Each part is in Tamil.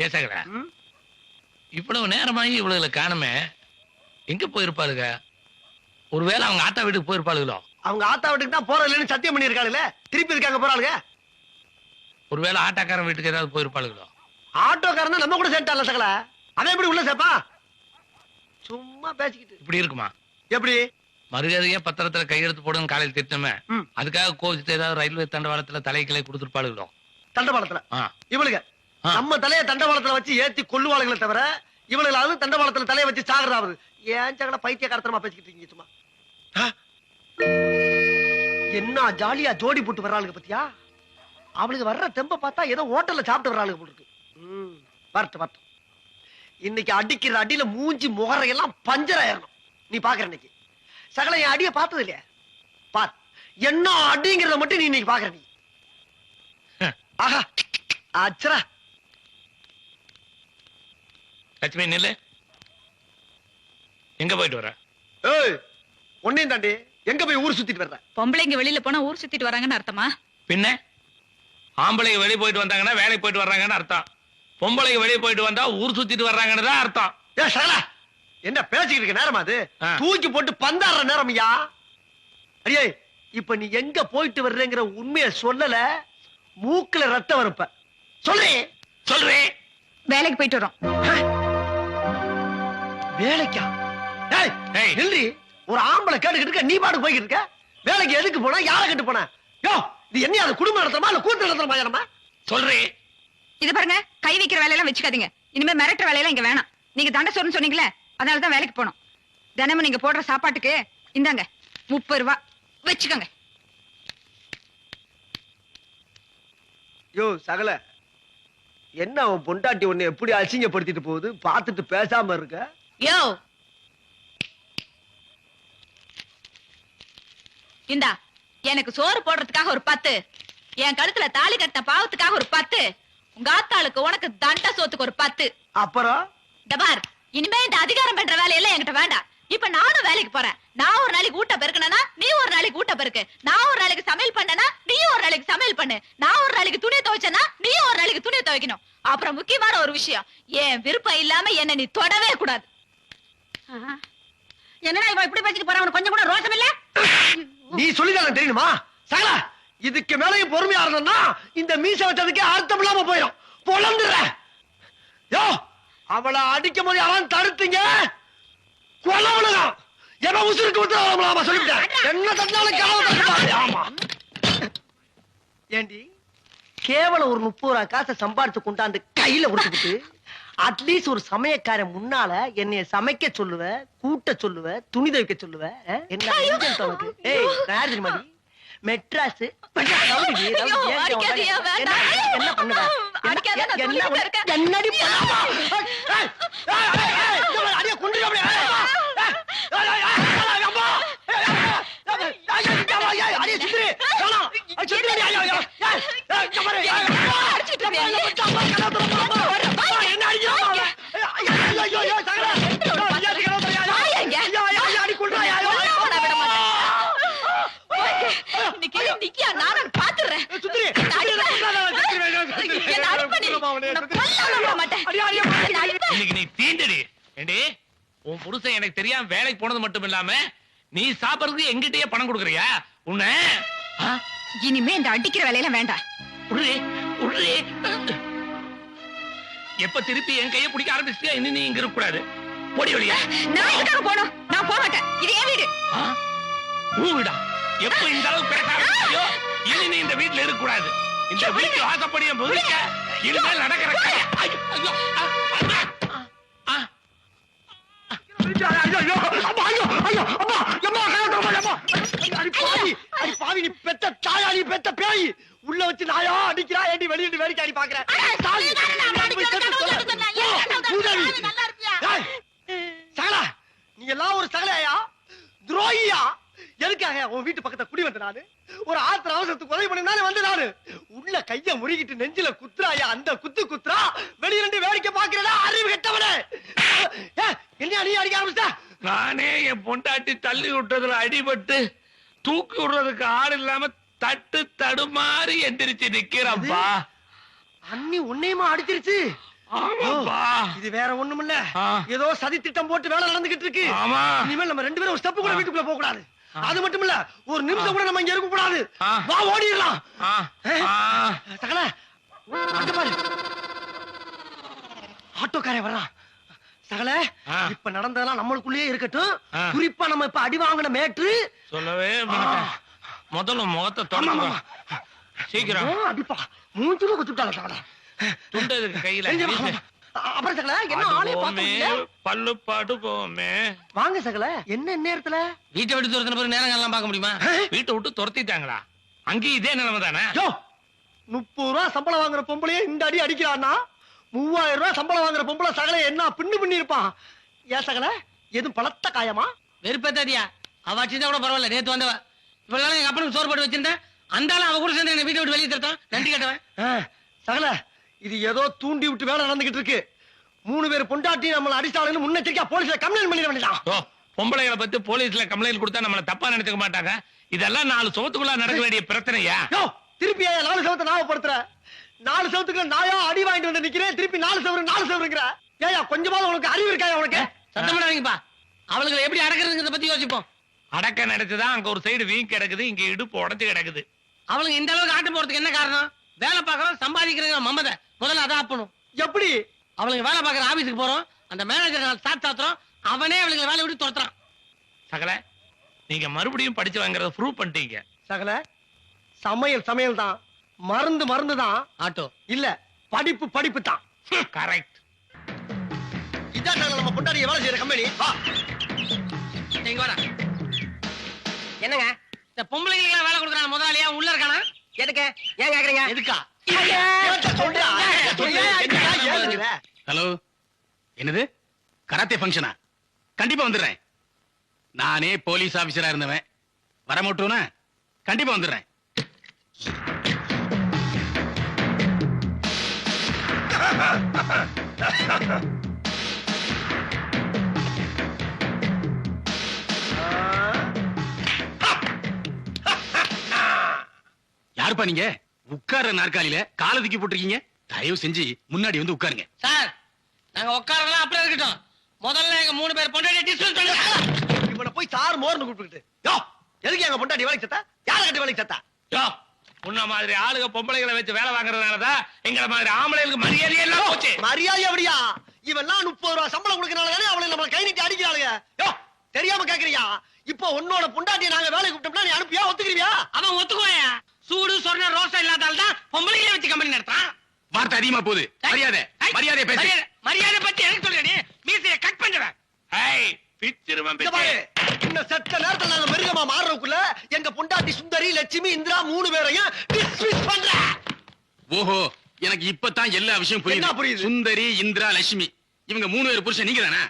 ஏசகரா, இவ்வளவு நேரமாகி இவ்வளவு காணுமே, எங்க போயிருப்பாளுங்க? ஒருவேளை அவங்க ஆத்தா வீட்டுக்கு போயிருப்பாளுங்களோ? அவங்க ஆத்தா வீட்டுக்கு தான் போறது இல்லைன்னு சத்தியம் பண்ணி இருக்காளுங்க. திருப்பி இருக்காங்க போறாளுங்க. ஒருவேளை ஆட்டாக்காரன் வீட்டுக்கு ஏதாவது போயிருப்பாளுங்களோ? ஆட்டோக்காரன் நம்ம கூட சேர்த்தால சகல, அதை எப்படி உள்ள சேர்ப்பா? சும்மா பேசிக்கிட்டு இப்படி இருக்குமா? எப்படி மறுகதையே பத்திரத்துல கையெழுத்து போடுன்னு காலையில் திட்டமே, அதுக்காக கோவிச்சுட்டு ஏதாவது ரயில்வே தண்டவாளத்துல தலைக்கிளை கொடுத்துருப்பாளுங்களோ? தண்டவாளத்துல இவளுங்க நம்ம தலைய தண்டவாளத்துல வச்சு ஏத்தி கொல்லுவாளுங்களே தவிர இவளுங்களாவது தண்டவாளத்துல தலைய வச்சு சாகுறாவது. ஏன் சகல பைத்தியக்காரத்தனமா பேசிக்கிட்டு இருக்கீங்க சும்மா? என்ன ஜாலியா ஜோடி போட்டு வர்றாளுங்க பத்தியா? அவளுக்கு வர்ற தெம்ப பார்த்தா ஏதோ ஹோட்டல்ல சாப்பிட்டு வர்றாளுங்க போல இருக்கு. வரட்டு வரட்டும். இன்னைக்கு அடிக்கிற அடியில மூஞ்சி முகரையெல்லாம் பஞ்சர் ஆயிரணும். நீ பாக்குற இன்னைக்கு சகல என் அடிய பார்த்தது இல்லையா? பார் என்ன அடிங்கிறத மட்டும் நீ இன்னைக்கு பாக்குற. நீ ஆஹா அச்சரா. லட்சுமி நில்லு. எங்க போயிட்டு வர? ஏய் ஒன்னையும் தாண்டி எங்க போய் ஊர் சுத்திட்டு வர்ற? பொம்பளைங்க வெளியில போனா ஊர் சுத்திட்டு வராங்கன்னு அர்த்தமா? பின்ன ஆம்பளைங்க வெளியே போயிட்டு வந்தாங்கன்னா வேலைக்கு போயிட்டு வர்றாங்கன்னு அர்த்தம். பொம்பளைங்க வெளியே போயிட்டு வந்தா ஊர் சுத்திட்டு வர்றாங்கன்னு தான் அர்த்தம். ஏ சகல என்ன பேசிக்கிட்டு இருக்க நேரமா அது? தூக்கி போட்டு பந்தாடுற நேரம்யா. அடியே இப்ப நீ எங்க போயிட்டு வர்றேங்கிற உண்மையை சொல்லல, மூக்குல ரத்தம் வரப்ப சொல்றேன் சொல்றேன். வேலைக்கு போயிட்டு வரோம். வேலைக்கா? ஏய் நில்றி. ஒரு ஆம்பளை கேட்டுக்கிட்டு இருக்க, நீ பாட்டு போய்கிட்டு இருக்க. வேலைக்கு எதுக்கு போனா? யாரை கேட்டு போன? யோ இது என்ன? அது குடும்பம் நடத்துறமா இல்ல கூத்து நடத்துறமா? நம்ம சொல்றேன். இது பாருங்க, கை வைக்கிற வேலையெல்லாம் வச்சுக்காதீங்க. இனிமே மிரட்டுற வேலையெல்லாம் இங்க வேணாம். நீங்க தண்டை சோறுன்னு சொன்னீங்களே, அதனாலதான் வேலைக்கு போனோம். தினமும் நீங்க போடுற சாப்பாட்டுக்கு இந்தாங்க 30 ரூபா வச்சுக்கோங்க. யோ சகல, என்ன அவன் பொண்டாட்டி உன்னை எப்படி அசிங்கப்படுத்திட்டு போகுது? பார்த்துட்டு பேசாம இருக்க. யோ இந்தா எனக்கு சோறு போடுறதுக்காக ஒரு 10, என் கழுத்துல தாலி கட்டின பாவத்துக்காக ஒரு 10, உங்க ஆத்தாளுக்கு உனக்கு தண்டை சோத்துக்கு ஒரு 10. அப்புறம் டபார், இனிமே இந்த அதிகாரம் பண்ற வேலையெல்லாம் என்கிட்ட வேண்டாம். இப்ப நானும் வேலைக்கு போறேன். நான் ஒரு நாளைக்கு ஊட்ட பெருக்கனா, நீ ஒரு நாளைக்கு ஊட்ட பெருக்கு. நான் ஒரு நாளைக்கு சமையல் பண்ணனா, நீ ஒரு நாளைக்கு சமையல் பண்ணு. நான் ஒரு நாளைக்கு துணி துவைச்சனா, நீ ஒரு நாளைக்கு துணி துவைக்கணும். அப்புறம் முக்கியமான ஒரு விஷயம், என் விருப்பம் இல்லாம என்ன நீ தொடவே கூடாது. என்னடா இவன் இப்படி பேசிட்டு போறான்? உனக்கு கொஞ்சம் கூட ரோஷம் இல்ல? நீ சொல்லிதான் தெரியுமா சகல? இதுக்கு மேலையும் பொறுமையா இருந்தோம்னா இந்த மீச வச்சதுக்கே அர்த்தம் இல்லாம போயிடும். பொழந்துற. யோ அவளை அடிக்கும் போது யாரும் தடுத்தீங்க, கொலை உலகம் எவன் உசுருக்கு விட்டு சொல்லிவிட்டேன். என்ன தந்தாலும் கனவு. ஆமா ஏண்டி கேவலம் ஒரு 30 ரூபா காசை சம்பாதிச்சு கொண்டாந்து கையில கொடுத்துட்டு அட்லீஸ்ட் ஒரு சமயக்காரன் முன்னால என்னைய சமைக்க சொல்லுவ, கூட்ட சொல்லுவ, துணி துவைக்க சொல்லுவ. என்ன ஏய் மாதிரி மெட்ராஸ் என்ன பண்ணுவ? என்னடி அடிய கொண்டு உன் புருஷன் எனக்கு தெரியாம வேலைக்கு போனது மட்டும் இல்லாம நீ சாப்பிடுறதுக்கு எங்கிட்டயே பணம் கொடுக்கறியா? உன்ன இனிமே இந்த அடிக்கிற வேலையெல்லாம் வேண்டாம். எப்ப திருப்பி என் கையை பிடிக்க ஆரம்பிச்சியா? இனி நீ இங்க இருக்க கூடாது. போடி வழியா. நான் எதுக்காக போகணும்? நான் போக மாட்டேன். இது என் வீடு. உன் வீடா? எப்ப இந்த அளவுக்கு பேச ஆரம்பிச்சியோ இனி நீ இந்த வீட்டுல இருக்க கூடாது. இந்த வீட்டு வாசப்படியை முதிக்க இனிமேல் நடக்கிற உள்ள வச்சு நாயா அடிக்கிறா. ஏண்டி வெளியிட்டு வேடிக்கை அடி பாக்குறேன்? சகலா நீ எல்லாம் ஒரு சகலையா துரோகியா? எதுக்காக உன் வீட்டு பக்கத்துல குடி வந்த நானு? ஒரு ஆத்திர அவசரத்துக்கு உதவி பண்ணாலே வந்து நானு உள்ள கைய முறுகிட்டு நெஞ்சில குத்துறாயா? அந்த குத்துறா வெளியில வேடிக்கை பாக்குறா. அறிவு கெட்டவனே, என்ன நீ அடிக்க ஆரம்பிச்சா? நானே என் பொண்டாட்டி தள்ளி விட்டதுல அடிபட்டு தூக்கி விடுறதுக்கு ஆள் இல்லாம தட்டு தடுமாறி எந்திரிச்சு நிக்கிறப்பா. அண்ணி உன்னையுமா அடிச்சிருச்சு? ஆமாப்பா. இது வேற ஒண்ணுமில்ல, ஆ. ஏதோ சதி திட்டம் போட்டு வேலை நடந்துகிட்டு இருக்கு. ஆமா. இனிமேல் நம்ம 2 பேரும் ஒரு ஸ்டெப் கூட வீட்டுக்குள்ள போக கூடாது. அது மட்டும் இல்ல, ஒரு நிமிஷம் கூட நம்ம இங்க இருக்க கூடாது. ஆ. வா ஓடிடலாம். ஆ, ஆ. சகல அங்க பாரு, ஆட்டோக்காரன் வர்றான். சகல ஆ. இப்ப நடந்ததெல்லாம் நம்மளுக்குள்ளேயே இருக்கட்டும். ஆ. குறிப்பா நம்ம இப்ப அடி வாங்கின மேட்ரு. சொல்லவே மாட்டேன். முதல்ல முகத்தை தொடங்க. சீக்கிரம். அடிப்பா மூஞ்சில குத்துட்டால சகல. துண்டு இருக்கு கையில. அப்புறம் சகல என்ன அது ஆளே போமே, பார்த்தீங்க? பல்லுப்பாடு போமே. வாங்க சகல, என்ன நேரத்துல? வீட்டை விட்டு துரத்தின பிறகு நேரம் எல்லாம் பார்க்க முடியுமா? வீட்டை விட்டு துரத்திட்டாங்களா? அங்கேயும் இதே நிலைமை தானே? யோ 30 ரூபா சம்பளம் வாங்குற பொம்பளையே இந்த அடி அடிக்கிறான்னா, 3000 ரூபாய் சம்பளம் வாங்குற பொம்பளை சகல என்ன பின்னு பண்ணி இருப்பான்? ஏன் சகல எதுவும் பலத்த காயமா? வெறுப்பேத்தாதியா, அவ சின்ன கூட பரவாயில்ல, நேத்து வந்தவ. இவ்வளவு எங்க அப்பனுக்கு சோறு போட்டு வச்சிருந்தேன், அந்த ஆளு அவ கூட சேர்ந்து என்ன வீட்டை விட்டு வெளியே தரத்தான் நன்றி கேட்டவன். சகல இது ஏதோ தூண்டி விட்டு வேலை நடந்துகிட்டு இருக்கு. 3 பேர் பொண்டாட்டி நம்மள அடிச்சாலுன்னு முன்னெச்சரிக்கையா போலீஸ்ல கம்ப்ளைண்ட் பண்ணிட வேண்டியதான். ஓ, பொம்பளைகளை பத்தி போலீஸ்ல கம்ப்ளைண்ட் கொடுத்தா நம்மள தப்பா நினைச்சுக்க மாட்டாங்க. இதெல்லாம் 4 சோத்துக்குள்ள நடக்க வேண்டிய பிரச்சனையா? யோ திருப்பி 4 சவத்தை ஞாபகப்படுத்துற. 4 சவத்துக்குள்ள நாயா அடி வாங்கிட்டு வந்து நிக்கிறேன், திருப்பி 4 சவருங்கிற. ஏயா கொஞ்சமாவது உனக்கு அறிவு இருக்காயா உனக்கு? சத்தம் பண்ணாதீங்கப்பா, அவளுங்களை எப்படி அடக்கிறதுங்கிறத பத்தி யோசிப்போம். அடக்க நினைச்சுதான் அங்க ஒரு சைடு வீங் கிடக்குது, இங்க இடுப்பு உடஞ்சு கிடக்குது. அவளுங்க இந்த அளவுக்கு ஆட்டம் போறதுக்கு என்ன காரணம்? வேலை பார்க்கறோம், சம்பாதிக்கிறோம் மமதை. முதல்ல அதான் ஆப்பணும். எப்படி? அவளுங்க வேலை பார்க்கற ஆபீஸுக்கு போறோம், அந்த மேனேஜர் சாத்துறோம், அவனே அவளுங்க வேலை விட்டு துரத்துறான். சகல, நீங்க மறுபடியும் படிச்சு வாங்குறத ப்ரூவ் பண்ணிட்டீங்க. சகல சமையல் தான், மருந்து தான், ஆட்டோ இல்ல படிப்பு தான். கரெக்ட். இதான் சகல நம்ம பொண்டாட்டிய வேலை செய்யற கம்பெனி. வா இங்க வாடா. என்னங்க இந்த பொம்பளைங்களுக்கு வேலை கொடுக்குறான் முதலாளியா உள்ள இருக்கானா? எதுக்கு? ஏன் கேக்குறீங்க? எதுக்கா? ஹலோ, என்னது கராத்தே ஃபங்க்ஷனா? கண்டிப்பா வந்துடுறேன். நானே போலீஸ் ஆபீசரா இருந்தவன், வர மாட்டோனா? கண்டிப்பா வந்துடுறேன். யாருப்பா நீங்க? உட்கார நாற்காலியில கால தூக்கி போட்டிருக்கீங்க. தயவு செஞ்சு முன்னாடி வந்து உட்காருங்க. சார், நாங்க உட்காரலாம் அப்படியே இருக்கட்டும். முதல்ல எங்க 3 பேர் பொண்டாட்டி டிஸ்மிஸ் பண்ணுங்க. இவனை போய் சார் மோர்னு கூப்பிட்டுக்கிட்டு, யோ எதுக்கு எங்க பொண்டாட்டி வேலைக்கு சத்தா? யார கட்டி வேலைக்கு சத்தா? யோ, உன்ன மாதிரி ஆளுங்க பொம்பளைகளை வச்சு வேலை வாங்குறதுனாலதான் எங்களை மாதிரி ஆம்பளைகளுக்கு மரியாதை எல்லாம் போச்சு. மரியாதை அப்படியா? இவெல்லாம் 30 ரூபாய் சம்பளம் கொடுக்கறனால அவளை நம்ம கை நீட்டி அடிக்கிறாளுங்க. யோ தெரியாம கேக்குறியா? இப்போ உன்னோட பொண்டாட்டியை நாங்க வேலைக்கு கூப்பிட்டோம்னா நீ அனுப்பியா ஒத்துக்கிறியா? அவன் ஒத்துக்குவாயா? சூடு சொர்ண ரோசா இல்லாதால தான் பொம்பளைங்களே வச்சு கம்பெனி நடத்துறான். வார்த்தை அதிகமா போகுது. மரியாதை பேசு. மரியாதை பத்தி எனக்கு சொல்ற நீ மீசையை கட் பண்ணுவேன். ஏய், பிச்சிருவன் இந்த பாரு, இன்னும் செத்த நேரத்துல நாங்க மிருகமா மாறுறதுக்குள்ள எங்க பொண்டாட்டி சுந்தரி, லட்சுமி, இந்திரா 3 பேரையும் டிஸ்மிஸ் பண்ற. ஓஹோ, எனக்கு இப்பதான் எல்லா விஷயம் என்ன புரியுது. புரியுது? சுந்தரி, இந்திரா, லட்சுமி இவங்க 3 பேர் புருஷன் நீங்க தானே?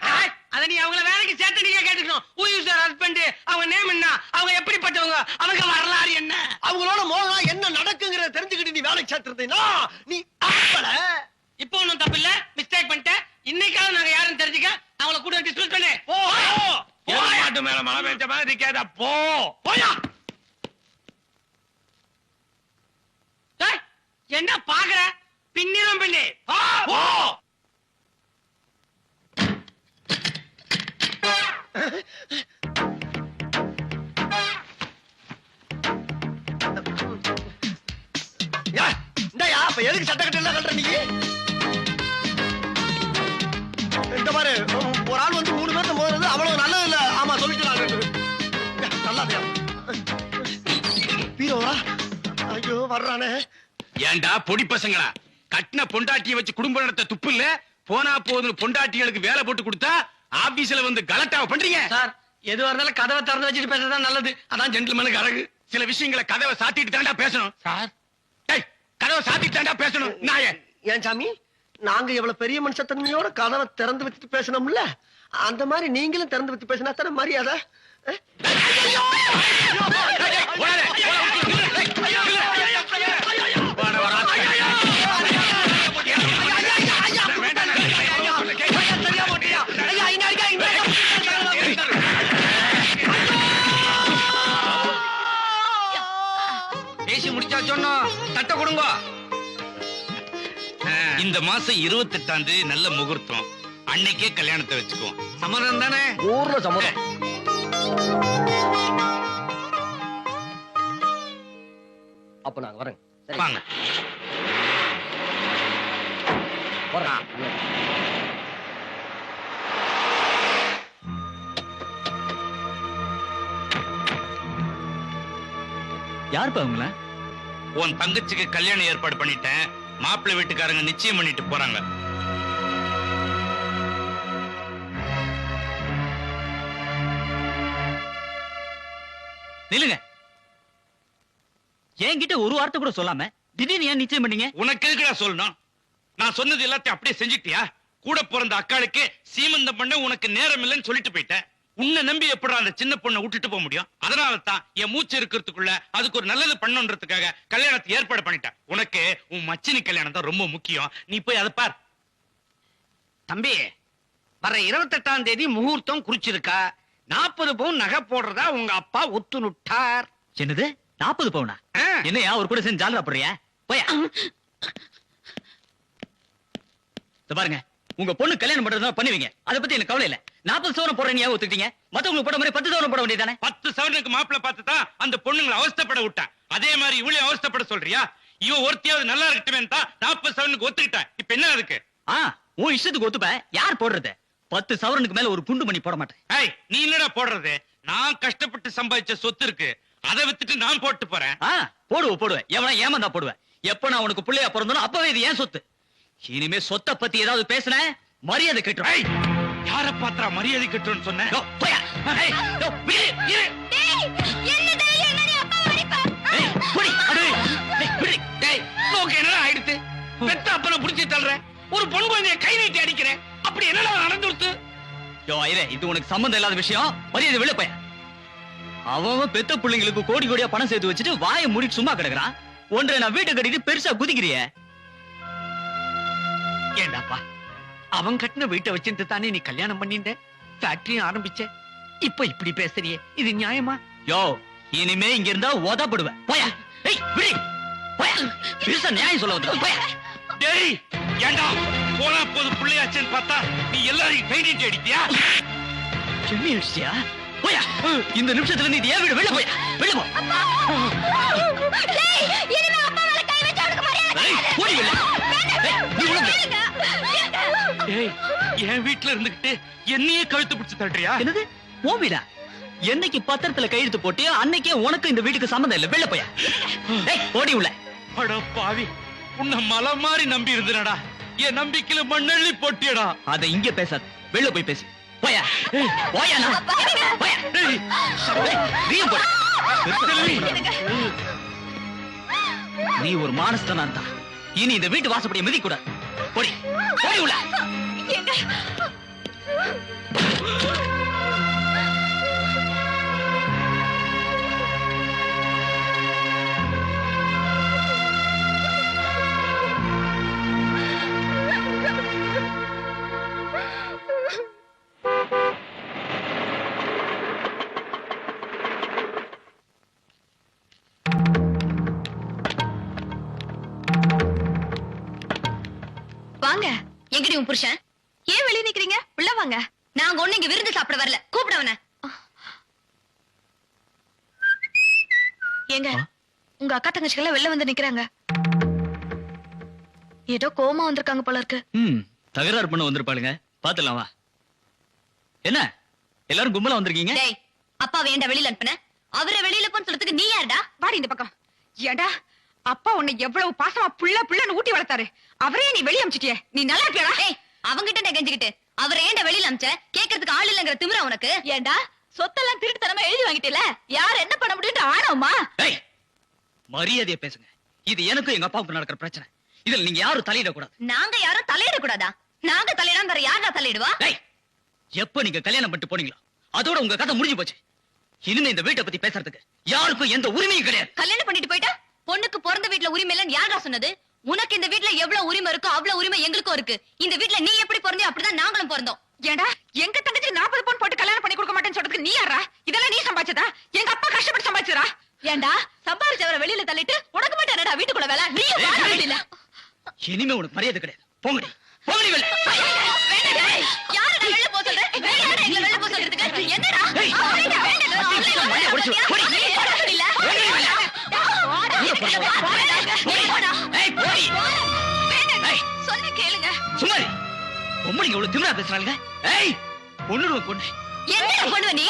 அத நீ அவங்கள வேலைக்கு சேர்த்து நீங்க கேட்டுக்கணும். who is your husband? அவங்க நேம் என்ன? அவங்க எப்படிப்பட்டவங்க? அவங்க வரலாறு என்ன? அவங்களோட மோதலா என்ன நடக்குங்கறத தெரிஞ்சுக்கிட்டு நீ வேலைக்கு சேர்த்திருந்தீனா நீ அப்பல. இப்போ ஒண்ணும் தப்பு இல்ல, மிஸ்டேக் பண்ணிட்டேன். இன்னைக்காவது நாங்க யாருன்னு தெரிஞ்சுக்க அவங்கள கூட டிஸ்மிஸ் பண்ணு. போ மாட்டு மேல மழை பெஞ்ச மாதிரி இருக்காதா? போ போயா. டேய், என்ன பாக்குற? பின்னிரம் பின்னி. போ. இந்தயா அப்ப எதுக்கு சட்டை கட்ட எல்லாம் கட்டுற நீ? இந்த பாரு, ஒரு ஆள் வந்து 3 பேர்த்த மோதுறது அவ்வளவு நல்லது இல்ல. ஆமா சொல்லிட்டு நல்லாதையா பீரோவா? ஐயோ வர்றானே. ஏண்டா பொடி பசங்களா, கட்டின பொண்டாட்டியை வச்சு குடும்ப நடத்த துப்பு இல்ல? போனா போதும் பொண்டாட்டிகளுக்கு வேலை போட்டு கொடுத்தா ஆபீஸ்ல வந்து கலட்டாவ பண்றீங்க. சார், எதுவா இருந்தாலும் கதவை திறந்து வச்சுட்டு பேசுறதுதான் நல்லது. அதான் ஜென்டில்மேனுக்கு அழகு. சில விஷயங்களை கதவை சாத்திட்டு தாண்டா பேசணும். சார், டேய், கதவை சாத்திட்டு தாண்டா பேசணும். நாயே, ஏன் சாமி, நாங்க எவ்வளவு பெரிய மனுஷத்தன்மையோட கதவை திறந்து வச்சுட்டு பேசணும்ல, அந்த மாதிரி நீங்களும் திறந்து வச்சு பேசினா தானே மரியாதை. பேசி முடிச்சா சொன்னோம் தட்ட கொடுங்க. இந்த மாசம் 28ஆம் தேதி நல்ல முகூர்த்தம். அன்னைக்கே கல்யாணத்தை வச்சுக்குவோம். சம்மதம் தானே? ஊர்ல சம்மதம். அப்ப நாங்க வரேங்க. சரி, வாங்க. வரேன். யாருப்பா அவங்கள? உன் தங்கச்சிக்கு கல்யாணம் ஏற்பாடு பண்ணிட்டேன். மாப்பிள்ளை வீட்டுக்காரங்க நிச்சயம் பண்ணிட்டு போறாங்க. நில்லுங்க. என்கிட்ட ஒரு வார்த்தை கூட சொல்லாம திடீர்னு ஏன் நிச்சயம் பண்ணீங்க? உனக்கு எதுக்குடா சொல்லணும்? நான் சொன்னது எல்லாத்தையும் அப்படியே செஞ்சிட்டியா? கூட பிறந்த அக்காளுக்கு சீமந்தம் பண்ண உனக்கு நேரம் இல்லைன்னு சொல்லிட்டு போயிட்டேன். உன்னை நம்பி எப்படா அந்த சின்ன பொண்ணை விட்டுட்டு போக முடியும்? அதனால தான் என் மூச்சு இருக்கிறதுக்குள்ள அதுக்கு ஒரு நல்லது பண்ணணுன்றதுக்காக கல்யாணத்தை ஏற்பாடு பண்ணிட்டேன். உனக்கு உன் மச்சினி கல்யாணம் தான் ரொம்ப முக்கியம். நீ போய் அதை பார். தம்பி, வர 28ஆம் தேதி முகூர்த்தம் குறிச்சிருக்கா. 40 பவுன் நகை போடுறதா உங்க அப்பா ஒத்துனுட்டார். என்னது 40 பவுனா? என்னையா ஒரு கூட சேர்ந்து ஜாலரா போடுறியா? போயா. இத பாருங்க, உங்க பொண்ணு கல்யாணம் பண்றதா பண்ணுவீங்க. அத பத்தி எனக்கு கவலை இல்ல. 40 சவரம் போடுறீங்க ஒத்துக்கிட்டீங்க. மத்தவங்களுக்கு போட மாதிரி 10 சவரம் போட வேண்டியதானே? 10 சவரனுக்கு மாப்பிள்ளை பார்த்து தான் அந்த பொண்ணுங்களை அவஸ்தைப்பட விட்டான். அதே மாதிரி இவ்வளவு அவஸ்தைப்பட சொல்றியா? இவன் ஒருத்தியாவது நல்லா இருக்கட்டுமே தான் 40 சவரனுக்கு ஒத்துக்கிட்டேன். இப்ப என்ன அதுக்கு? உன் இஷ்டத்துக்கு ஒத்துப்ப. யார் போடுறது? 10 சவரனுக்கு மேல ஒரு குண்டு மணி போட மாட்டேன். ஏய், நீ என்னடா போடுறது? நான் கஷ்டப்பட்டு சம்பாதிச்ச சொத்து இருக்கு. அதை வித்துட்டு நான் போட்டு போறேன். போடுவேன். எவனா ஏமாந்தா போடுவேன். எப்ப நான் உனக்கு பிள்ளையா பிறந்தனோ அப்பவே இது ஏன் சொத்து. இனிமே சொத்தை பத்தி ஏதாவது பேசுன மரியாதை கெட்டுரும். ஏய், யார பாத்திரா மரியாதை கெட்டுறன்னு சொன்ன? யோ, போயா. ஏய், யோ, விடு, இரு. ஏய், புடி. ஏய், விடு. டேய், நோக்கு என்னடா ஆயிடுத்து? பெத்த அப்பனை புடிச்சு தள்ளுற. ஒரு பொண்ணு குழந்தைய கை நீட்டி அடிக்கிறேன். அப்படி என்னடா நடந்துருத்து? யோ, ஐரே, இது உனக்கு சம்பந்தம் இல்லாத விஷயம். மரியாதை வெளிய போயா. அவன் பெத்த பிள்ளைங்களுக்கு கோடி கோடியா பணம் சேர்த்து வச்சுட்டு வாயை மூடிட்டு சும்மா கிடக்குறான். ஒன்றை நான் வீட்டை கட்டிட்டு பெருசா குதிக்கிறிய. ஏண்டாப்பா, அவன் கட்டின வீட்டை வச்சிருந்து தானே நீ கல்யாணம் பண்ணிட்ட, ஃபேக்டரியும் ஆரம்பிச்ச. இப்ப இப்படி பேசுறியே, இது நியாயமா? யோ, இனிமே இங்க இருந்தா உதப்படுவேன். போயா. ஏய், விடு. போயா. பெருசா நியாயம் சொல்ல வந்து போயா. டேய், ஏண்டா போனா போது பிள்ளையாச்சேன்னு பார்த்தா நீ எல்லாரையும் கை நீட்டி அடிக்கியா? செம்மி அடிச்சியா? போயா. இந்த நிமிஷத்துல நீ ஏன் வீடு வெளில போயா. வெளில போ. ஏய், ஓடி வெளில. ஏய், நீ உள்ள போ. டேய், என் வீட்டுல இருந்துகிட்டு என்னையே கழுத்து பிடிச்சு தள்ளுறியா? என்னது? உன் வீடா? என்னைக்கு பத்திரத்துல கையெழுத்து போட்டியோ அன்னைக்கே உனக்கு இந்த வீட்டுக்கு சம்மந்தம் இல்ல. வெளில போயா. ஏய், ஓடி உள்ள. அட பாவி, உன்னை மலை மாதிரி நம்பி இருந்தனடா. என் நம்பிக்கையில மண்ணள்ளி போட்டியடா. அதை இங்க பேசாத. வெளில போய் பேசு. போயா. போயா. போயா. டேய், நீயும் போடு. செல்வி. நீ ஒரு மானஸ்தனா இருந்தா இனி இந்த வீட்டு வாசப்படியை மிதிக்க கூடாது. போடி. போடி உள்ள. வாங்க. எங்கடி உன் புருஷன்? ஏன் வெளிய நிக்கிறீங்க? உள்ள வாங்க. நாங்க ஒண்ணு இங்க விருந்து சாப்பிட வரல. கூப்பிடவன. ஏங்க, உங்க அக்கா தங்கச்சிகள் வெளில வந்து நிக்கிறாங்க. ஏதோ கோமா வந்திருக்காங்க போல இருக்கு. தகராறு பண்ண வந்திருப்பாளுங்க. பாத்துலாம் வா. என்ன எல்லாரும் கும்பலா வந்திருக்கீங்க? டேய், அப்பா வேண்ட வெளியில அனுப்புன. அவரை வெளியில போன்னு சொல்றதுக்கு நீ யாருடா? வாடி இந்த பக்கம். ஏண்டா, அப்பா உன்னை எவ்வளவு பாசமா புள்ளன்னு ஊட்டி வளர்த்தாரு. அவரே நீ வெளிய அமிச்சிட்டியே. நீ நல்லா இருப்பியாடா? டேய், அவங்கிட்ட நான் கெஞ்சிக்கிட்டு அவரை ஏண்ட வெளியில அனுப்பிச்ச? கேக்குறதுக்கு ஆள் இல்லங்கிற திமிரா உனக்கு? ஏண்டா, சொத்தெல்லாம் திருட்டுத்தனமா எழுதி வாங்கிட்டல. யார் என்ன பண்ண முடியும்னு ஆனோமா? டேய், மரியாதையா பேசுங்க. இது எனக்கும் எங்க அப்பாவுக்கு நடக்கிற பிரச்சனை. இதுல நீங்க யாரும் தலையிட கூடாது. நாங்க யாரும் தலையிட கூடாதா? நாங்க தலையிடாம வேற யாரா தலையிடுவா? டேய், எப்ப நீங்க கல்யாணம் பண்ணிட்டு போனீங்களோ அதோட உங்க கதை முடிஞ்சு போச்சு. இனிமே இந்த வீட்டை பத்தி பேசுறதுக்கு யாருக்கும் எந்த உரிமையும் கிடையாது. கல்யாணம் பண்ணிட்டு போயிட்டா பொண்ணுக்கு பிறந்த வீட்ல உரிமை இல்லன்னு யாரா சொன்னது? உனக்கு இந்த வீட்ல எவ்வளவு உரிமை இருக்கோ அவ்வளவு உரிமை எங்களுக்கும் இருக்கு. இந்த வீட்ல நீ எப்படி பிறந்தோ அப்படிதான் நாங்களும் பிறந்தோம். ஏண்டா, எங்க தங்கச்சி 40 பவுன் போட்டு கல்யாணம் பண்ணி கொடுக்க மாட்டேன்னு சொல்றதுக்கு நீ யாரா? இதெல்லாம் நீ சம்பாதிச்சதா? எங்க அப்பா கஷ்டப்பட்டு சம்பாதிச்சதா? ஏண்டா, சம்பாதிச்சு கதவு சவர வெளியில தள்ளிட்டு உனக்கு மட்டும் என்னடா வீட்டுக்குள்ள வேலை? நீயும் வாடா வெளியில. இனிமே உனக்கு மரியாதை கிடையாது. போங்கடி போங்கடி வெளில. வேண்டாடா. யாரடா வெளில போக சொல்ற? யாரடா எங்களை வெளில போக சொல்றதுக்கு? என்னடா? வேண்டாடா. மரியாதை உடைச்சு போடி. நீ போடா வெளியில. வாடா. ஏய் போடி. சொன்ன கேளுங்க. சும்மாரி. பொம்பளைங்க இவ்வளவு திமிரா பேசுறாங்க. ஏய் பொண்ணுடுவ பொண்ணு. என்னடா பண்ணுவ நீ?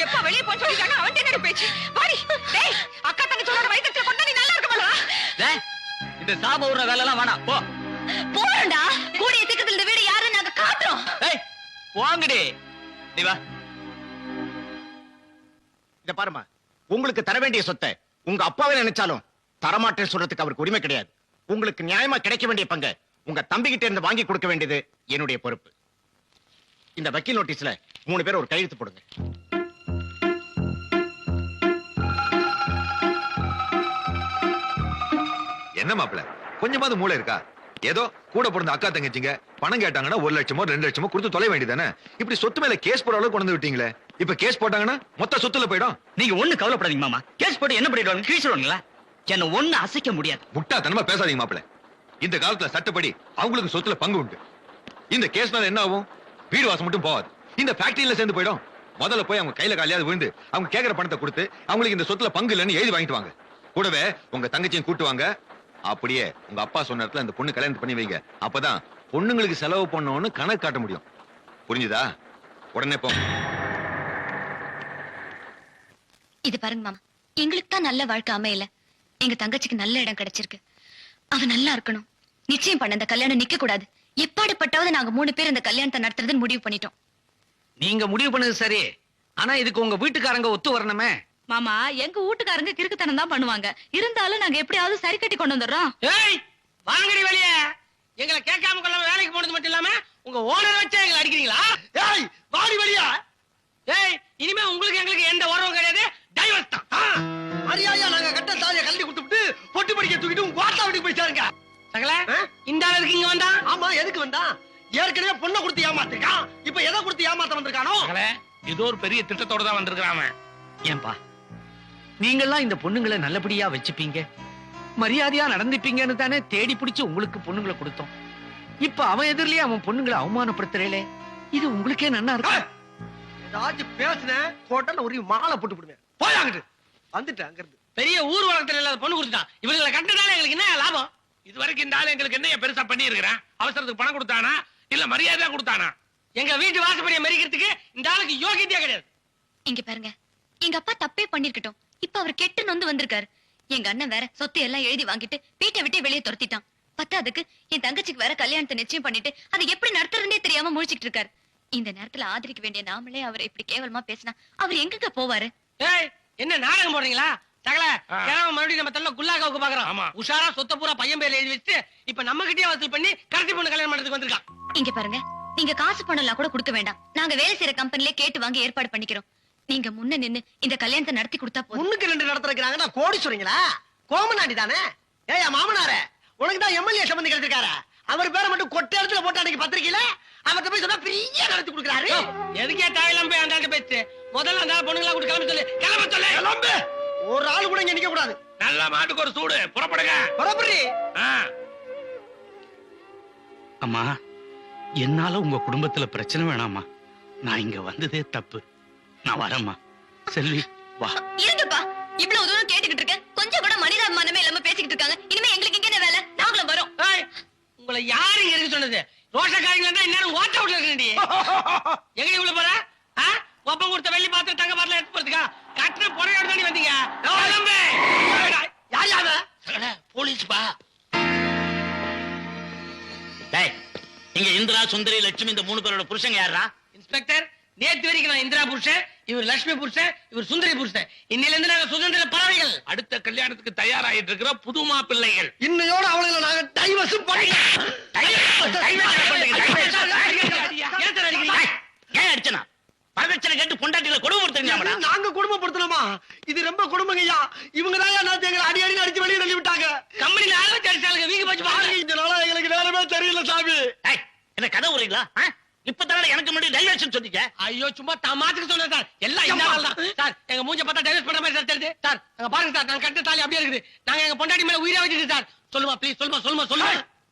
எப்ப வெளிய போன்னு சொல்லிட்டாங்க அவன் என்னடி பேச்சு? வாடி. டேய் அக்கா தங்கச்சியோட வயித்துல கொண்டா நீ நல்லா இருக்க மாட்டா? டேய் இந்த சாப ஊற வேலை எல்லாம் வேணாம். போ. போறடா. கூடிய சீக்கிரத்துல இந்த வீடு யாருன்னு நாங்க காட்டுறோம். ஏய் வாங்கடி. நீ வா. இத பாருமா, உங்களுக்கு தர வேண்டிய சொத்தை உங்க அப்பாவை நினைச்சாலும் தரமாட்டேன்னு சொல்றதுக்கு அவருக்கு உரிமை கிடையாது. உங்களுக்கு நியாயமா கிடைக்க வேண்டிய பங்கு உங்க தம்பிகிட்ட இருந்து வாங்கி கொடுக்க வேண்டியது என்னுடைய பொறுப்பு. இந்த வக்கீல் நோட்டீஸ்ல 3 பேர் ஒரு கையெழுத்து போடுங்க. என்ன மாப்பிள்ள, கொஞ்சமாவது மூளை இருக்கா? ஏதோ கூட பிறந்த அக்கா தங்கச்சிங்க பணம் கேட்டாங்கன்னா 1 லட்சமோ 2 லட்சமோ கொடுத்து தொலை வேண்டியதானே. இப்படி சொத்து மேல கேஸ் போற அளவுக்கு கொண்டு விட்டீங்களே. இப்ப கேஸ் போட்டாங்கன்னா மொத்த சொத்துல போயிடும். நீங்க ஒண்ணு கவலைப்படாதீங்க மாமா. கேஸ் போட்டு என்ன பண்ணிடுவாங்க? கிழிச்சிடுவாங்களா? என்ன ஒண்ணு அசைக்க முடியாது. முட்டாத்தனமா பேசாதீங்க மாப்பிள்ள. இந்த காலத்துல சட்டப்படி அவங்களுக்கு சொத்துல பங்கு உண்டு. இந்த கேஸ்னால என்ன ஆகும்? வீடு வாசம் மட்டும் போகாது, இந்த ஃபேக்டரியில சேர்ந்து போயிடும். முதல்ல போய் அவங்க கையில காலியாவது விழுந்து அவங்க கேட்கிற பணத்தை கொடுத்து அவங்களுக்கு இந்த சொத்துல பங்கு இல்லைன்னு எழுதி வாங்கிட்டு வாங்க. கூடவே உங்க தங்கச்சியும் கூட்டுவாங்க. அப்படியே உங்க அப்பா சொன்ன இடத்துல அந்த பொண்ணு கல்யாணம் பண்ணி வைங்க. அப்பதான் பொண்ணுங்களுக்கு செலவு பண்ணோன்னு கணக்கு காட்ட முடியும். புரிஞ்சுதா? உடனே போங்க. இது பாருங்க மாமா, எங்களுக்கு தான் நல்ல வாழ்க்கை அமையல. எங்க தங்கச்சிக்கு நல்ல இடம் கிடைச்சிருக்கு. அவ நல்லா இருக்கணும். நிச்சயம் பண்ண இந்த கல்யாணம் நிக்க கூடாது. எப்பாடுபட்டாவது நாங்க 3 பேர் இந்த கல்யாணத்தை நடத்துறதுன்னு முடிவு பண்ணிட்டோம். நீங்க முடிவு பண்ணது சரி, ஆனா இதுக்கு உங்க வீட்டுக்காரங்க ஒத்து வரணுமே. மாமா, எங்க வீட்டுக்காரங்க கிறுக்குத்தனம் தான் பண்ணுவாங்க. இருந்தாலும் நாங்க எப்படியாவது சரி கட்டி கொண்டு வந்துடுறோம். ஏய் வாங்கடி வெளிய. எங்களை கேட்காம கொள்ளாம வேலைக்கு போனது மட்டும் இல்லாம உங்க ஓனர் வச்சே எங்களை அடிக்கிறீங்களா? ஏய் வாடி வெளியா. ஏய் இனிமே உங்களுக்கு எங்களுக்கு எந்த உறவும் கிடையாது. டைவர்ஸ் தான். மரியாதையா நாங்க கட்ட தாலியை கழட்டி கொடுத்துட்டு பொட்டு படிக்க தூக்கிட்டு உங்க வாட்டா வீட்டுக்கு போய் சேருங்க. சகல இந்த அளவுக்கு இங்க வந்தா? ஆமா, எதுக்கு வந்தான்? ஏற்கனவே பொண்ணை கொடுத்து ஏமாத்திருக்கான். இப்ப எதை கொடுத்து ஏமாத்த வந்திருக்கானோ? ஏதோ ஒரு பெரிய திட்டத்தோட தான் வந்திருக்காம. ஏன்பா நீங்கெல்லாம் இந்த பொண்ணுங்களை நல்லபடியா வச்சுப்பீங்க, மரியாதையா நடந்துப்பீங்கன்னு தானே தேடி பிடிச்சு உங்களுக்கு பொண்ணுங்களை கொடுத்தோம். இப்ப அவன் எதிரிலேயே அவன் பொண்ணுங்களை அவமானப்படுத்துறே. இது உங்களுக்கே நன்னா இருக்கு. ஏதாச்சும் பேசுன கோட்டல ஒரு மாலை போட்டு விடுவேன். போயாங்கிட்டு வந்துட்டேன் அங்க இருந்து. பெரிய ஊர் வளத்துல இல்லாத பொண்ணு கொடுத்துட்டான். இவங்களை கட்டினால எங்களுக்கு என்ன லாபம்? இது வரைக்கும் இந்த ஆளு எங்களுக்கு என்ன பெருசா பண்ணி இருக்கிறான்? அவசரத்துக்கு பணம் கொடுத்தானா இல்ல மரியாதையா கொடுத்தானா? எங்க வீட்டு வாசப்படியை மறிக்கிறதுக்கு இந்த ஆளுக்கு யோகியத்தையே கிடையாது. இங்க பாருங்க, எங்க அப்பா தப்பே பண்ணிருக்கட்டும். இப்ப அவர் கெட்டு நொந்து வந்திருக்காரு. எங்க அண்ணன் வேற சொத்து எல்லாம் எழுதி வாங்கிட்டு வீட்டை விட்டு வெளியே துரத்திட்டான். பத்தாதுக்கு என் தங்கச்சிக்கு வேற கல்யாணத்தை நிச்சயம் பண்ணிட்டு அதை எப்படி நடத்துறதுன்னே தெரியாம முழிச்சிட்டு இருக்காரு. இந்த நேரத்துல ஆதரிக்க வேண்டிய நாமளே அவரை இப்படி கேவலமா பேசினா அவர் எங்க போவாரு? ஏய் என்ன நாடகம் போடுறீங்களா? சகல கிழமை மறுபடியும் நம்ம தள்ள குல்லாக்காவுக்கு ஆமா. பாக்குறோம். உஷாரா சொத்த பூரா பையன் பேர்ல எழுதி வச்சு இப்ப நம்ம கிட்டே வசூல் பண்ணி கடைசி பொண்ணு கல்யாணம் பண்றதுக்கு வந்திருக்கான். இங்க பாருங்க, நீங்க காசு பணம் எல்லாம் கூட கொடுக்க வேண்டாம். நாங்க வேலை செய்யற கம்பெனிலே கேட்டு வாங்கி ஏற்பாடு பண்ணிக்கிறோம். நீங்க முன்ன நின்னு இந்த கல்யாணத்தை நடத்தி கொடுத்தா போதும். முன்னுக்கு 2 நடத்துறாங்கன்னா கோடீஸ்வரங்களா? கோமநாடி தானே? ஏயா மாமனாரே, உனக்கு தான் எம்எல்ஏ சம்பந்தி கிடைச்சிருக்காரு. அவர் பேரை மட்டும் கொட்டை இடத்துல போட்டு அன்னைக்கு பத்திரிக்கையில அவர்கிட்ட போய் சொன்னா பெரிய நடத்தி கொடுக்குறாரு. எதுக்கே தேவையில்லாம போய் அந்த ஆளுக்கு பேச்சு? முதல்ல அந்த பொண்ணுங்களா கூட கிளம்ப சொல்லு. கிளம்ப சொல்லு. கிளம்பு. ஒரு ஆள் கூட இங்க நிக்க கூடாது. நல்ல மாட்டுக்கு ஒரு சூடு. புறப்படுங்க. புறப்படி. அம்மா, என்னால உங்க குடும்பத்துல பிரச்சனை வேணாமா. நான் இங்க வந்ததே தப்பு. நான் வரேம்மா. செல்வி வா. இருங்கப்பா, இவ்வளவு தூரம் கேட்டுக்கிட்டு இருக்கேன். கொஞ்சம் கூட மனிதாபிமானமே இல்லாம பேசிக்கிட்டு இருக்காங்க. இனிமே எங்களுக்கு இங்க என்ன வேலை? நாங்களும் வரோம். ஏய் உங்களை யாரு இங்க இருக்க சொன்னது? ரோஷக்காரங்களா இருந்தா இந்நேரம் ஓட்ட விட்டு இருக்கேன்டி. எங்க இவ்வளவு போற? ஒப்பம் கொடுத்த வெள்ளி பாத்திரம் தங்க பாத்திரம் எடுத்து போறதுக்கா? கட்டின புறையோட தாண்டி வந்தீங்க. யார் யாரு? போலீஸ் பா. டேய் இங்க இந்திரா, சுந்தரி, லட்சுமி இந்த 3 பேரோட புருஷங்க யாரா? இன்ஸ்பெக்டர், நேத்து வரைக்கும் நான் இந்திரா புருஷன், இவர் லட்சுமி புருஷன், இவர் சுந்தரி புருஷன். இன்னில இருந்து நாங்க சுதந்திர பறவைகள். அடுத்த கல்யாணத்துக்கு தயாராயிட்டு இருக்கிற புது மாப்பிள்ளைகள். இன்னையோட அவளுங்களை நாங்க டைவர்ஸ் பண்ணிட்டோம். ஏன் அடிச்சனா? வரதட்சணை கேட்டு பொண்டாட்டில கொடுமைப்படுத்துறீங்களா? நாங்க குடும்பப்படுத்தணுமா? இது ரொம்ப கொடுமைங்கய்யா. இவங்க தான் நான் எங்களை அடி அடி அடிச்சு வெளியே தள்ளி விட்டாங்க. கம்பெனில ஆளு அடிச்சாலுங்க வீங்க போச்சு பாருங்க. இதனால எங்களுக்கு நேரமே தெரியல சாமி. என்ன கதை உரைங்களா? இப்பதானே எனக்கு முன்னாடி டைவர்ஷன் சொன்னீங்க. ஐயோ சும்மா தமாத்துக்கு சொன்னேன் சார். எல்லாம் இதனால தான் சார். எங்க மூஞ்ச பார்த்தா டைவர்ஸ் பண்ற மாதிரி சார் தெரியுது சார். அங்க பாருங்க சார், நாங்க கட்ட தாலி அப்படியே இருக்குது. நாங்க எங்க பொண்டாட்டி மேல உயிரை வச்சிருக்கு சார். சொல்லுமா ப்ளீஸ், சொல்லுமா.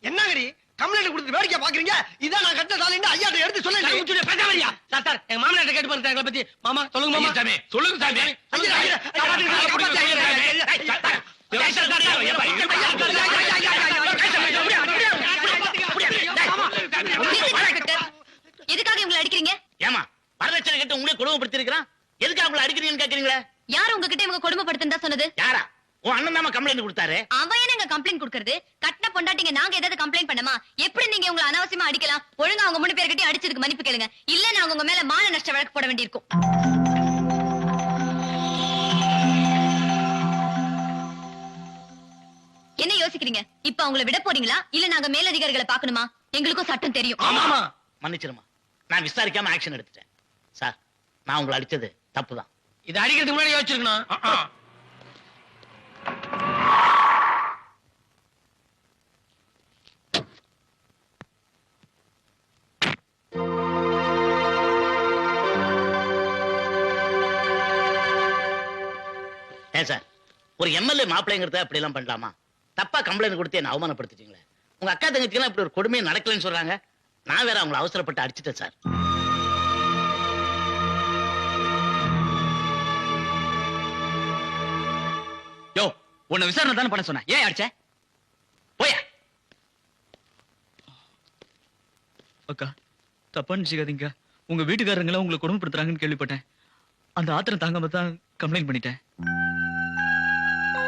என்னங்கடி கம்ப்ளைண்ட் கொடுத்து வேடிக்கை பாக்குறீங்க? இதான் நான் கட்ட தாலின்னு ஐயாட்ட எடுத்து சொல்லுங்க. பேசாமரியா சார். சார் எங்க மாமனார்ட்ட கேட்டு பாருங்க எங்களை பத்தி. மாமா சொல்லுங்க மாமா. சாமி சொல்லுங்க சாமி. எதுக்காக இவங்களை அடிக்கிறீங்க? ஏமா வரதட்சணை கேட்டு உங்களே கொடுமைப்படுத்தி இருக்கிறான். எதுக்கு அவங்களை அடிக்கிறீங்கன்னு கேக்குறீங்களே? யார் உங்ககிட்ட இவங்க கொடுமைப்படுத்துன்னு சொன்னது? யாரா? உன் அண்ணன் தான் கம்ப்ளைண்ட் கொடுத்தாரு. அவன் என்ன கம்ப்ளைண்ட் கொடுக்கறது? கட்டின பொண்டாட்டிங்க நாங்க ஏதாவது கம்ப்ளைண்ட் பண்ணமா? எப்படி நீங்க உங்களை அனாவசியமா அடிக்கலாம்? ஒழுங்கா அவங்க 3 பேர்கிட்ட அடிச்சதுக்கு மன்னிப்பு கேளுங்க. இல்ல நான் உங்க மேல மான நஷ்ட வழக்கு போட வேண்டியிருக்கும். என்ன யோசிக்கிறீங்க? இப்ப அவங்கள விட போறீங்களா இல்ல நாங்க மேலதிகாரிகளை பார்க்கணுமா? எங்களுக்கும் சட்டம் தெரியும். ஆமா மன்னிச்சிருமா, நான் விசாரிக்காம ஆக்ஷன் எடுத்துட்டேன். சார் நான் உங்களை அடிச்சது தப்புதான். இது அடிக்கிறதுக்கு முன்னாடி யோசிச்சிருக்கணும். சார் ஒரு எம்எல்ஏ மாப்பிள்ளைங்கிறத அப்படி எல்லாம் பண்ணலாமா? தப்பா கம்ப்ளைண்ட் கொடுத்து என்ன அவமானப்படுத்திட்டீங்களே. உங்க அக்கா தங்கச்சிக்கு இப்படி ஒரு கொடுமையை நடக்கலன்னு சொல்றாங்க. நான் வேற அவங்களை அவசரப்பட்டு அடிச்சிட்டேன் சார். யோ உன்னை விசாரணை தானே பண்ண சொன்ன, ஏன் அடிச்ச? போய அக்கா தப்பா நினைச்சுக்காதீங்க. உங்க வீட்டுக்காரங்கள உங்களை கொடுமைப்படுத்துறாங்கன்னு கேள்விப்பட்டேன். அந்த ஆத்திரம் தாங்காம தான் கம்ப்ளைண்ட் பண்ணிட்டேன்.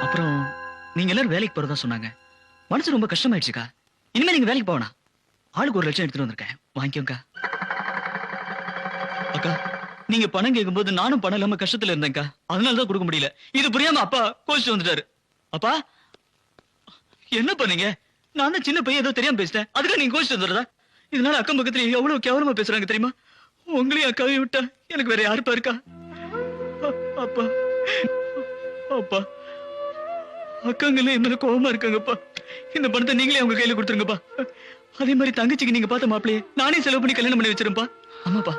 அப்புறம் நீங்க எல்லாரும் வேலைக்கு போறதா சொன்னாங்க. மனசு ரொம்ப கஷ்டமாயிடுச்சுக்கா. இனிமே நீங்க வேலைக்கு போவேனா? ஆளுக்கு 1 லட்சம் எடுத்துட்டு வந்திருக்கேன், வாங்கிக்கோங்க. அக்கா நீங்க பணம் கேட்கும்போது நானும் பணம் இல்லாம கஷ்டத்துல இருந்தேன்க்கா. அதனாலதான் கொடுக்க முடியல. இது புரியாம அப்பா கோச்சிட்டு வந்துட்டாரு. அப்பா என்ன பண்ணீங்க? நான் தான் சின்ன பையன் ஏதோ தெரியாம பேசிட்டேன், அதுக்காக நீங்க கோச்சிட்டு வந்துடுறதா? இதனால அக்கம் பக்கத்துல எவ்வளவு கேவலமா பேசுறாங்க தெரியுமா? உங்களையும் அக்காவையும் விட்டா எனக்கு வேற யாருப்பா இருக்கா? அப்பா அப்பா அக்காங்களே என் மேல கோவமா இருக்காங்கப்பா. இந்த பணத்தை நீங்களே அவங்க கையில கொடுத்துருங்கப்பா. அதே மாதிரி தங்கச்சிக்கு நீங்க பார்த்த மாப்பிளையே நானே செலவு பண்ணி கல்யாணம் பண்ணி வச்சிருப்பா. ஆமாப்பா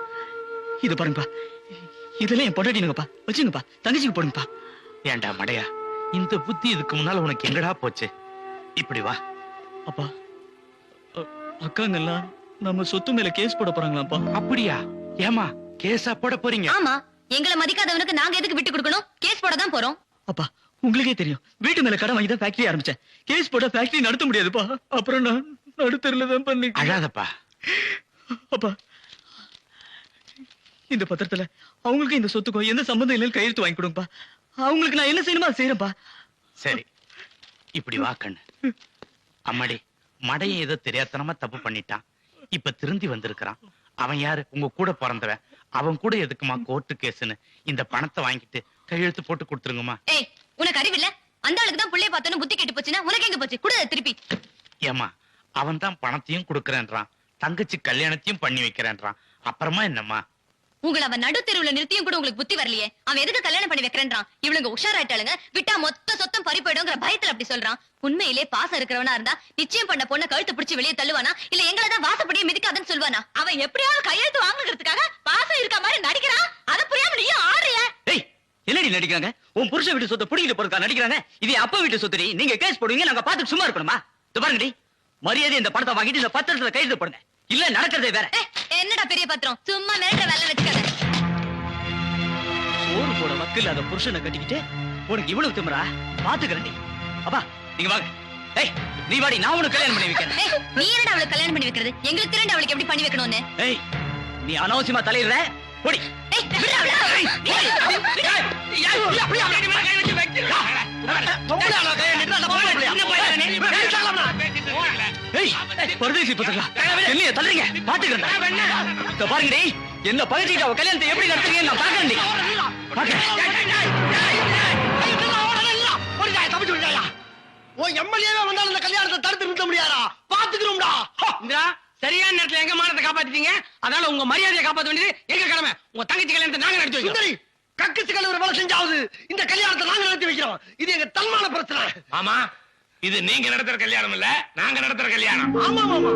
இது பாருங்கப்பா, இதெல்லாம் என் பொண்டாட்டினுங்கப்பா, வச்சுங்கப்பா, தங்கச்சிக்கு போடுங்கப்பா. ஏண்டா மடையா, இந்த புத்தி இதுக்கு முன்னால உனக்கு எங்கடா போச்சு? இப்படி வா. அப்பா அக்காங்கெல்லாம் நம்ம சொத்து மேல கேஸ் போட போறாங்களாப்பா. அப்படியா? ஏமா கேஸா போட போறீங்க? ஆமா, எங்களை மதிக்காதவனுக்கு நாங்க எதுக்கு விட்டு கொடுக்கணும்? கேஸ் போட தான் போறோம். அப்பா உங்களுக்கே தெரியும், வீட்டு மேல கடன் வாங்கி தான் ஃபேக்டரி ஆரம்பிச்சேன். கேஸ் போட்டா ஃபேக்டரி நடத்த முடியாதுப்பா. அப்புறம் நான் நடுத்தரில தான் பண்ணி. அழாதப்பா. அப்பா இந்த பத்திரத்துல அவங்களுக்கு இந்த சொத்துக்கும் எந்த சம்பந்தம் இல்லைன்னு கையெழுத்து வாங்கி கொடுங்கப்பா. அவங்களுக்கு நான் என்ன செய்யணுமா செய்யறேன்ப்பா. சரி இப்படி வா கண்ணு. அம்மாடி மடையன் ஏதோ தெரியாதனமா தப்பு பண்ணிட்டான், இப்ப திருந்தி வந்திருக்கிறான். அவன் யாரு? உங்க கூட பிறந்தவன். அவன் கூட எதுக்குமா கோர்ட்டு கேஸ்ன்னு? இந்த பணத்தை வாங்கிட்டு கையெழுத்து போட்டு கொடுத்துருங்கம்மா. ஏய் உனக்கு அறிவில்ல? அந்த ஆளுக்கு தான் புள்ளைய பார்த்தோன்னு புத்தி கெட்டு போச்சுன்னா உனக்கு எங்க போச்சு? குடு திருப்பி. ஏமா அவன் தான் பணத்தையும் கொடுக்கறேன்றான், தங்கச்சி கல்யாணத்தையும் பண்ணி வைக்கிறேன்றான், அப்புறமா என்னம்மா? உங்களை அவன் நடு தெருவுல நிறுத்தியும் கூட உங்களுக்கு புத்தி வரலையே. அவன் எதுக்கு கல்யாணம் பண்ணி வைக்கிறேன்றான்? இவளுங்க உஷாராயிட்டாளுங்க, விட்டா மொத்த சொத்தம் பறி போயிடுங்கிற பயத்துல அப்படி சொல்றான். உண்மையிலே பாசம் இருக்கிறவனா இருந்தா நிச்சயம் பண்ண பொண்ண கழுத்து பிடிச்சு வெளியே தள்ளுவானா, இல்ல எங்களதான் வாசப்படியே மிதிக்காதுன்னு சொல்வானா? அவன் எப்படியாவது கையெழுத்து வாங்குறதுக்காக பாசம் இருக்க மாதிரி நடிக்கிறான். அதை புரியாம நீயும் ஆடுறிய. ஏய் என்னடி நடிக்கிறாங்க? உன் புருஷன் வீட்டு சொத்தை புடிக்கிட்டு போறதுக்கா நடிக்கிறாங்க? இது அப்பா வீட்டு சொத்துடி. நீங்க கேஸ் போடுவீங்க, நாங்க பாத்துட்டு சும்மா இருக்கணுமா? இது பாருங்கடி, மரியாதை இந்த பணத்தை வாங்கிட்டு இந்த பத்திரத்துல கையெழுத்து போடுங்க, இல்ல நடக்கிறதே வேற. என்னடா பெரிய பத்திரம்? சும்மா மிரட்ட வேலை வச்சுக்காத. சோறு போட மக்கள் அத புருஷனை கட்டிக்கிட்டு உனக்கு இவ்வளவு திமிரா? பாத்துக்கிறேன்டி. அப்பா நீங்க வாங்க. ஏய் நீ வாடி, நான் உனக்கு கல்யாணம் பண்ணி வைக்கிறேன். ஏய், நீ என்னடா அவளுக்கு கல்யாணம் பண்ணி வைக்கிறது? எங்களுக்கு தெரிஞ்ச அவளுக்கு எப்படி பண்ணி வைக்கணும்னு. ஏய் நீ அனாவசியமா தலையிடுற, போடி. ஏய் விடுடா அவளை. பரதேசி பத்திரா என்னைய தள்ளுறீங்க, பாத்துக்கிறேன். இத பாருங்கடி, என்ன பகச்சிட்டு அவ கல்யாணத்தை எப்படி நடத்துறீங்க நான் பாக்குறேன்டி. உன் எம்எல்ஏவே வந்தாலும் இந்த கல்யாணத்தை தடுத்து நிறுத்த முடியாதா? பாத்துக்கிறோம்டா. இந்திரா சரியான நேரத்துல எங்க மானத்தை காப்பாத்திட்டீங்க. அதனால உங்க மரியாதையை காப்பாத்த வேண்டியது எங்க கடமை. உங்க தங்கச்சி கல்யாணத்தை நாங்க நடத்தி வைக்கிறோம். சுந்தரி கக்கிச்சு கழுவுற வேலை செஞ்சாவது இந்த கல்யாணத்தை நாங்க நடத்தி வைக்கிறோம். இது எங்க தன்மான பிரச்சனை. ஆமா இது நீங்க நடத்துற கல்யாணம் இல்ல, நாங்க நடத்துற கல்யாணம். ஆமா மாமா.